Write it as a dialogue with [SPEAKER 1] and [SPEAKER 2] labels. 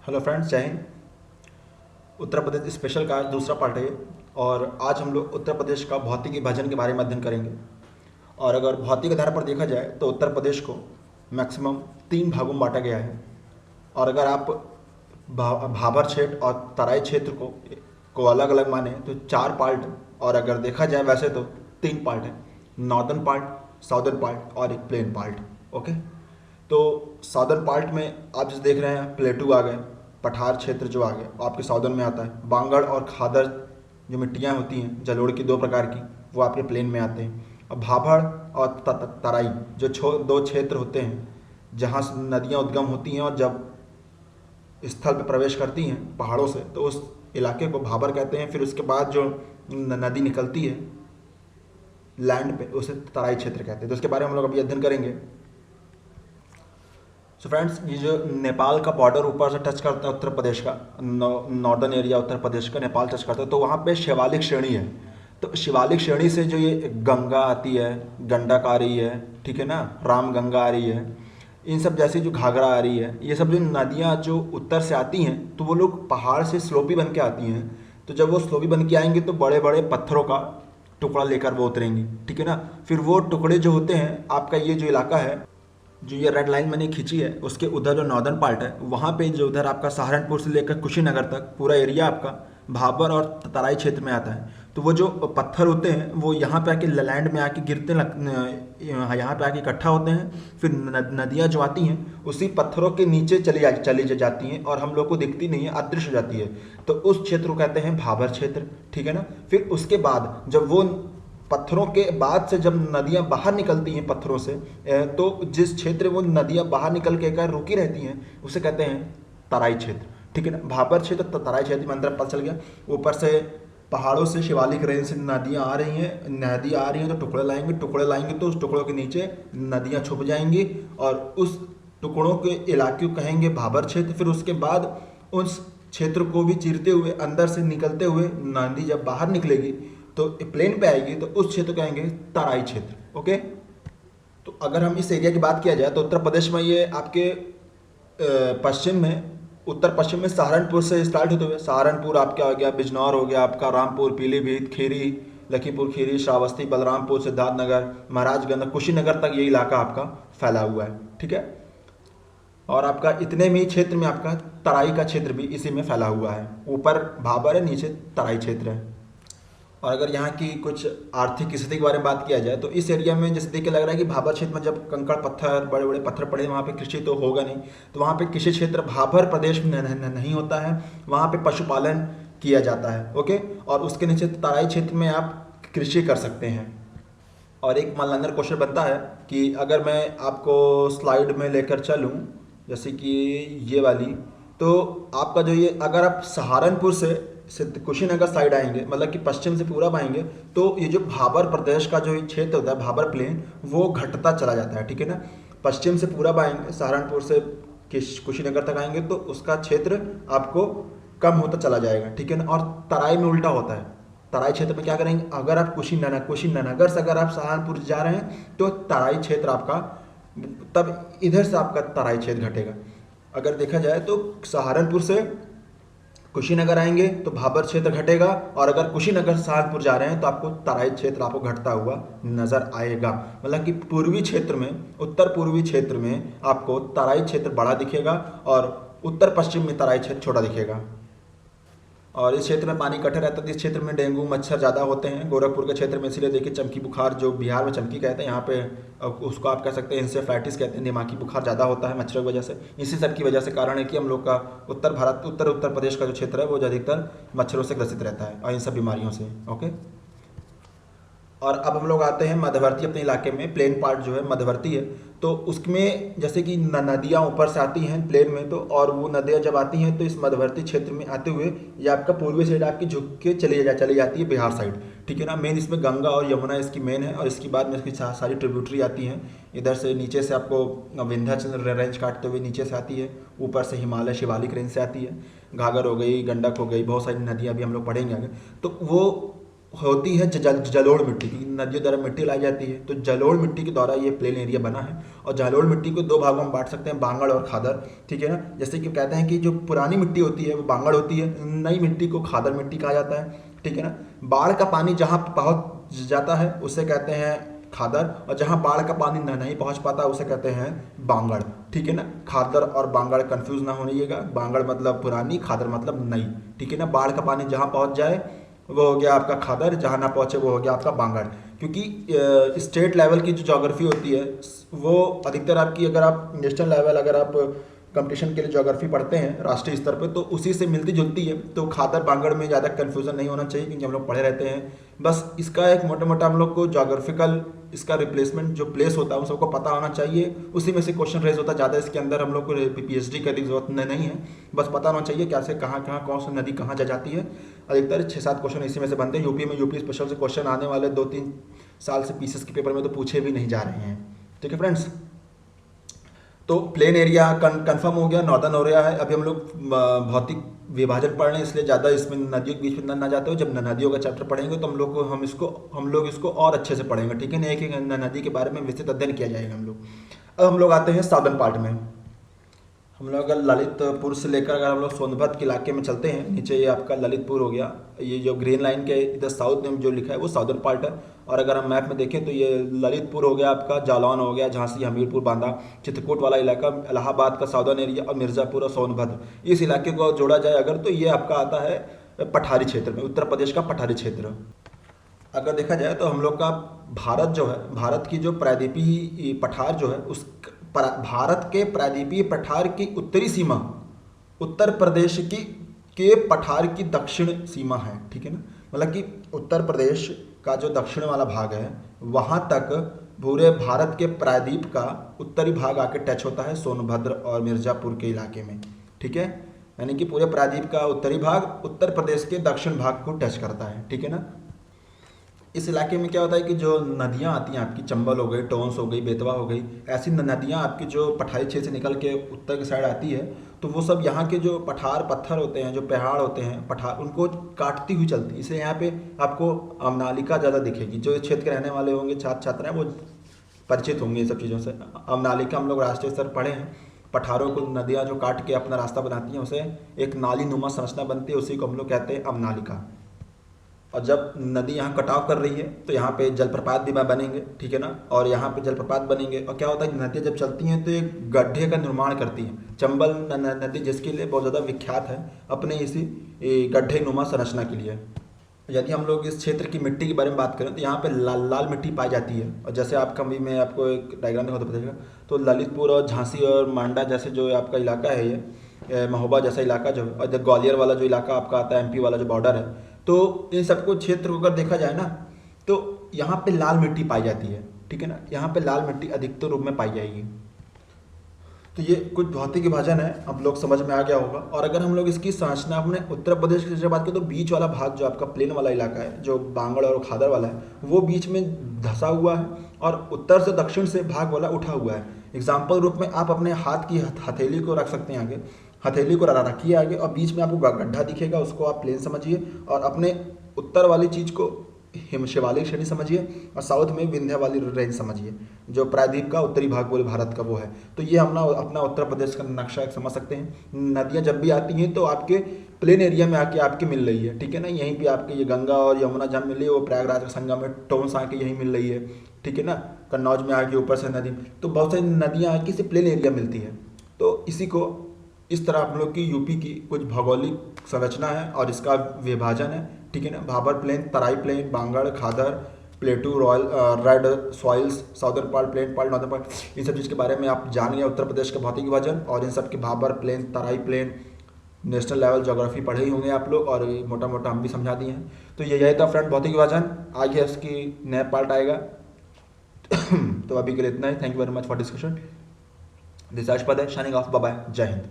[SPEAKER 1] Hello friends, जय Hind. Uttar Pradesh special का दूसरा पार्ट है ये। और आज हम लोग उत्तर प्रदेश का भौतिकी विभाजन के बारे में अध्ययन करेंगे। और अगर भौतिक आधार पर देखा जाए तो उत्तर प्रदेश को मैक्सिमम 3 भागों में बांटा गया है। और अगर आप भाबर क्षेत्र और तराई क्षेत्र को अलग अलग माने तो 4 पार्ट। और अगर देखा जाए वैसे तो 3 पार्ट है, नॉर्दर्न पार्ट, साउदर्न पार्ट और एक प्लेन पार्ट। ओके, तो साउदर्न पार्ट में आप जैसे देख रहे हैं प्लेटू आ गए, पठार क्षेत्र जो आ गए आपके साउदर्न में आता है। बांगड़ और खादर जो मिट्टियाँ होती हैं जलोढ़ की 2 प्रकार की, वो आपके प्लेन में आते हैं। अब भाभड़ और तराई जो 2 क्षेत्र होते हैं जहाँ से नदियाँ उद्गम होती हैं और जब स्थल पे प्रवेश करती हैं पहाड़ों से, तो उस इलाके को भाबर कहते हैं। फिर उसके बाद जो नदी निकलती है लैंड पे उसे तराई क्षेत्र कहते हैं। तो उसके बारे में हम लोग अभी अध्ययन करेंगे। सो फ्रेंड्स, ये जो नेपाल का बॉर्डर ऊपर से टच करता है उत्तर प्रदेश का, नॉर्दर्न एरिया उत्तर प्रदेश का नेपाल टच करता है, तो वहाँ पे शिवालिक श्रेणी है। तो शिवालिक श्रेणी से जो ये गंगा आती है, गंडक आ रही है, ठीक है ना, राम गंगा आ रही है, इन सब जैसी जो घाघरा आ रही है, ये सब जो नदियाँ जो उत्तर से आती हैं तो वो लोग पहाड़ से स्लोपी बन के आती हैं। तो जब वो स्लोपी बन के आएंगी तो बड़े बड़े पत्थरों का टुकड़ा लेकर वो उतरेंगी, ठीक है ना। फिर वो टुकड़े जो होते हैं, आपका ये जो इलाका है, जो ये रेड लाइन मैंने खींची है, उसके उधर जो नॉर्दर्न पार्ट है वहाँ पे जो उधर आपका सहारनपुर से लेकर कुशीनगर तक पूरा एरिया आपका भाबर और तराई क्षेत्र में आता है। तो वो जो पत्थर होते हैं वो यहाँ पे आके लैंड में आके गिरते यहाँ पे आके इकट्ठा होते हैं। फिर नदियाँ जो आती हैं उसी पत्थरों के नीचे चली जाती हैं और हम लोग को दिखती नहीं है, अदृश्य हो जाती है। तो उस क्षेत्र को कहते हैं भाबर क्षेत्र, ठीक है ना। फिर उसके बाद जब वो पत्थरों के बाद से जब नदियाँ बाहर निकलती हैं पत्थरों से, तो जिस क्षेत्र वो नदियाँ बाहर निकल के कर रुकी रहती हैं उसे कहते हैं तराई क्षेत्र, ठीक है ना। भाबर क्षेत्र तराई क्षेत्र में अंतर पता चल गया। ऊपर से पहाड़ों से शिवालिक रेंज से नदियाँ आ रही हैं, नदी आ रही हैं तो टुकड़े लाएंगे तो उस टुकड़ों के नीचे नदियाँ छुप जाएंगी और उस टुकड़ों के इलाके को कहेंगे भाबर क्षेत्र। फिर उसके बाद उस क्षेत्र को भी चीरते हुए अंदर से निकलते हुए नदी जब बाहर निकलेगी तो प्लेन पे आएगी तो उस क्षेत्र को कहेंगे तराई क्षेत्र। ओके, तो अगर हम इस एरिया की बात किया जाए तो उत्तर प्रदेश में ये आपके पश्चिम में, उत्तर पश्चिम में सहारनपुर से स्टार्ट होते हुए, सहारनपुर आपका हो गया, बिजनौर हो गया आपका, रामपुर, पीलीभीत, खीरी, लखीमपुर खीरी, श्रावस्ती, बलरामपुर, सिद्धार्थनगर, महाराजगंज, कुशीनगर तक ये इलाका आपका फैला हुआ है, ठीक है। और आपका इतने में ही क्षेत्र में आपका तराई का क्षेत्र भी इसी में फैला हुआ है। ऊपर भाबर है, नीचे तराई क्षेत्र है। और अगर यहाँ की कुछ आर्थिक स्थिति के बारे में बात किया जाए तो इस एरिया में जैसे देख के लग रहा है कि भाबर क्षेत्र में जब कंकड़ पत्थर, बड़े बड़े पत्थर पड़े, वहाँ पे कृषि तो होगा नहीं। तो वहाँ पे कृषि क्षेत्र भाबर प्रदेश में नहीं होता है, वहाँ पे पशुपालन किया जाता है। ओके, और उसके नीचे तराई क्षेत्र में आप कृषि कर सकते हैं। और एक मानदंड क्वेश्चन बनता है कि अगर मैं आपको स्लाइड में लेकर चलूँ जैसे कि ये वाली, तो आपका जो ये, अगर आप सहारनपुर से कुशीनगर साइड आएंगे, मतलब कि पश्चिम से पूरब आएंगे, तो ये जो भाबर प्रदेश का जो क्षेत्र होता है, भाबर प्लेन, वो घटता चला जाता है, ठीक है ना। पश्चिम से पूरब आएंगे, सहारनपुर से कुशीनगर तक आएंगे तो उसका क्षेत्र आपको कम होता चला जाएगा, ठीक है ना। और तराई में उल्टा होता है। तराई क्षेत्र में क्या करेंगे, अगर आप कुशीनगर से अगर आप सहारनपुर जा रहे हैं तो तराई क्षेत्र आपका, तब इधर से आपका तराई क्षेत्र घटेगा। अगर देखा जाए तो सहारनपुर से कुशीनगर आएंगे तो भाबर क्षेत्र घटेगा, और अगर कुशीनगर से सहारनपुर जा रहे हैं तो आपको तराई क्षेत्र आपको घटता हुआ नजर आएगा। मतलब कि पूर्वी क्षेत्र में, उत्तर पूर्वी क्षेत्र में आपको तराई क्षेत्र बड़ा दिखेगा और उत्तर पश्चिम में तराई क्षेत्र छोटा दिखेगा। और इस क्षेत्र में पानी इकट्ठा रहता है तो इस क्षेत्र में डेंगू मच्छर ज़्यादा होते हैं। गोरखपुर के क्षेत्र में इसलिए देखिए चमकी बुखार, जो बिहार में चमकी कहते हैं, यहाँ पे उसको आप कह सकते हैं इंसेफ्लाइटिस कहते हैं, दिमागी बुखार ज़्यादा होता है मच्छरों की वजह से। इसी सब की वजह से कारण है कि हम लोग का उत्तर प्रदेश का जो क्षेत्र है वो अधिकतर मच्छरों से ग्रसित रहता है और इन सब बीमारियों से। ओके, और अब हम लोग आते हैं मध्यवर्ती अपने इलाके में, प्लेन पार्ट जो है मध्यवर्ती है। तो उसमें जैसे कि नदियाँ ऊपर से आती हैं प्लेन में, तो और वो नदियाँ जब आती हैं तो इस मध्यवर्ती क्षेत्र में आते हुए ये आपका पूर्वी साइड आपकी झुक के चली जाती है बिहार साइड, ठीक है ना। मेन इसमें गंगा और यमुना इसकी मेन है, और इसके बाद में इसकी सारी ट्रिब्यूटरी आती हैं। इधर से नीचे से आपको विंध्याचल रेंज काटते हुए नीचे से आती है, ऊपर से हिमालय शिवालिक रेंज से आती है, घाघर हो गई, गंडक हो गई, बहुत सारी नदियाँ भी हम लोग पढ़ेंगे आगे। तो वो होती है जलोढ़ मिट्टी की, नदियों द्वारा मिट्टी लाई जाती है, तो जलोढ़ मिट्टी के द्वारा ये प्लेन एरिया बना है। और जलोढ़ मिट्टी को दो भागों में बांट सकते हैं, बांगड़ और खादर, ठीक है ना। जैसे कि कहते हैं कि जो पुरानी मिट्टी होती है वो बांगड़ होती है, नई मिट्टी को खादर मिट्टी कहा जाता है, ठीक है ना। बाढ़ का पानी जहाँ पहुँच जाता है उसे कहते हैं खादर, और जहाँ बाढ़ का पानी नहीं पहुँच पाता उसे कहते हैं बांगड़, ठीक है ना। खादर और बांगड़ कंफ्यूज ना होइएगा, बांगड़ मतलब पुरानी, खादर मतलब नई, ठीक है ना। बाढ़ का पानी जहाँ पहुँच जाए वो हो गया आपका खादर, जहाँ ना पहुँचे वो हो गया आपका बांगड़। क्योंकि स्टेट लेवल की जो ज्योग्राफी होती है वो अधिकतर आपकी, अगर आप नेशनल लेवल, अगर आप कंपटीशन के लिए ज्योग्राफी पढ़ते हैं राष्ट्रीय स्तर पे, तो उसी से मिलती जुलती है। तो खादर बांगड़ में ज़्यादा कन्फ्यूज़न नहीं होना चाहिए, क्योंकि हम लोग पढ़े रहते हैं। बस इसका एक मोटा मोटा हम लोग को ज्योग्राफिकल, इसका रिप्लेसमेंट जो प्लेस होता है उन सबको पता होना चाहिए, उसी में से क्वेश्चन रेज होता है। ज़्यादा इसके अंदर हम लोग को पीएचडी करने की जरूरत नहीं है, बस पता होना चाहिए कैसे कहाँ कहाँ कौन सी नदी कहाँ जा जाती है। अधिकतर 6-7 क्वेश्चन इसी में से बनते हैं। यूपी स्पेशल से क्वेश्चन आने वाले 2-3 साल से पीसीएस के पेपर में तो पूछे भी नहीं जा रहे हैं, ठीक है फ्रेंड्स। तो प्लेन एरिया कंफर्म हो गया, नॉर्दर्न एरिया है। अभी हम लोग भौतिक विभाजन पढ़ रहे हैं, इसलिए ज़्यादा इसमें नदियों के बीच में ना जाते हो। जब नदियों का चैप्टर पढ़ेंगे तो हम लोग इसको और अच्छे से पढ़ेंगे, ठीक है ना। एक एक नदी के बारे में विस्तृत अध्ययन किया जाएगा हम लोग। अब हम लोग आते हैं साउदर्न पार्ट में। हम लोग अगर ललितपुर से लेकर अगर हम लोग सोनभद्र के इलाके में चलते हैं, नीचे ये आपका ललितपुर हो गया, ये जो ग्रीन लाइन के इधर साउथ में जो लिखा है वो साउदर्न पार्ट है। और अगर हम मैप में देखें तो ये ललितपुर हो गया आपका, जालौन हो गया, झांसी, हमीरपुर, बांदा, चित्रकूट वाला इलाका, इलाहाबाद का साउदर्न एरिया, और मिर्ज़ापुर और सोनभद्र, इस इलाके को जोड़ा जाए अगर तो ये आपका आता है पठारी क्षेत्र में, उत्तर प्रदेश का पठारी क्षेत्र। अगर देखा जाए तो हम लोग का भारत जो है, भारत की जो प्रायद्वीपीय पठार जो है, उस भारत के प्रायद्वीपीय पठार की उत्तरी सीमा उत्तर प्रदेश की के पठार की दक्षिण सीमा है, ठीक है ना। मतलब कि उत्तर प्रदेश का जो दक्षिण वाला भाग है वहाँ तक पूरे भारत के प्रायद्वीप का उत्तरी भाग आके टच होता है सोनभद्र और मिर्ज़ापुर के इलाके में, ठीक है। यानी कि पूरे प्रायद्वीप का उत्तरी भाग उत्तर प्रदेश के दक्षिण भाग को टच करता है, ठीक है ना। इस इलाके में क्या होता है कि जो नदियाँ आती हैं आपकी, चंबल हो गई, टोंस हो गई, बेतवा हो गई, ऐसी नदियाँ आपकी जो पठारी क्षेत्र से निकल के उत्तर की साइड आती है, तो वो सब यहाँ के जो पठार पत्थर होते हैं, जो पहाड़ होते हैं पठार, उनको काटती हुई चलती है। इसलिए यहाँ पे आपको अमनालिका ज़्यादा दिखेगी। जो इस क्षेत्र के रहने वाले होंगे छात्र छात्राएँ वो परिचित होंगे इन सब चीज़ों से। अमनालिका हम लोग राष्ट्रीय स्तर पढ़े हैं। पठारों को नदियाँ जो काट के अपना रास्ता बनाती हैं उसे एक नाली नुमा संरचना बनती है, उसी को हम लोग कहते हैं अमनालिका। और जब नदी यहाँ कटाव कर रही है तो यहाँ पे जलप्रपात भी बनेंगे, ठीक है ना। और यहाँ पे जलप्रपात बनेंगे और क्या होता है कि नदियाँ जब चलती हैं तो एक गड्ढे का निर्माण करती हैं। चंबल नदी जिसके लिए बहुत ज़्यादा विख्यात है अपने इसी गड्ढे नुमा संरचना के लिए। यदि हम लोग इस क्षेत्र की मिट्टी के बारे में बात करें तो यहाँ पे लाल मिट्टी पाई जाती है। और जैसे आपका भी मैं आपको एक डायग्राम दिखाऊँ तो पता चलेगा। तो ललितपुर और झांसी और मांडा जैसे जो आपका इलाका है, ये महोबा जैसा इलाका जो है, और जब ग्वालियर वाला जो इलाका आपका आता है, एमपी वाला जो बॉर्डर है, तो इन सबको क्षेत्र को अगर देखा जाए ना तो यहाँ पे लाल मिट्टी पाई जाती है, ठीक है ना। यहाँ पे लाल मिट्टी अधिकतर रूप में पाई जाएगी। तो ये कुछ भौतिक विभाजन है, आप लोग समझ में आ गया होगा। और अगर हम लोग इसकी संरचना अपने उत्तर प्रदेश की बात करें तो बीच वाला भाग जो आपका प्लेन वाला इलाका है, जो बांगड़ और खादर वाला है, वो बीच में धंसा हुआ है और उत्तर से दक्षिण से भाग वाला उठा हुआ है। एग्जाम्पल रूप में आप अपने हाथ की हथेली को रख सकते हैं आगे, हथेली को रखिए आगे और बीच में आपको गड्ढा दिखेगा, उसको आप प्लेन समझिए। और अपने उत्तर वाली चीज़ को शिवालिक श्रेणी समझिए और साउथ में विंध्य वाली रेंज समझिए, जो प्रायद्वीप का उत्तरी भाग पूरे भारत का वो है। तो ये अपना उत्तर प्रदेश का नक्शा एक समझ सकते हैं। नदियाँ जब भी आती हैं तो आपके प्लेन एरिया में आके आपके मिल रही है, ठीक है ना। यहीं पे आपके ये गंगा और यमुना जहाँ मिल रही है वो प्रयागराज का संगम में टोंस आके यहीं मिल रही है, ठीक है ना। कन्नौज में आके ऊपर से नदी, तो बहुत सारी नदियाँ आके इसे प्लेन एरिया मिलती है। तो इसी को इस तरह आप लोग की यूपी की कुछ भौगोलिक संरचना है और इसका विभाजन है, ठीक है ना। Bhabar plain, Terai plain, Bangar, Khadar, plateau, royal red soils, southern part, plain part, northern part, इन सब चीज़ के बारे में आप जान गए। उत्तर प्रदेश का भौतिक विभाजन और इन सब के Bhabar plain, Terai plane, national level geography पढ़े ही होंगे आप लोग और मोटा मोटा हम भी समझा दिए हैं। तो यही था फ्रेंड भौतिक विभाजन। आगे इसकी नया पार्ट आएगा। तो अभी के लिए इतना ही। Thank you very much for discussion. This आशुपद है, शाइनिंग ऑफ, बाय बाय, जय हिंद।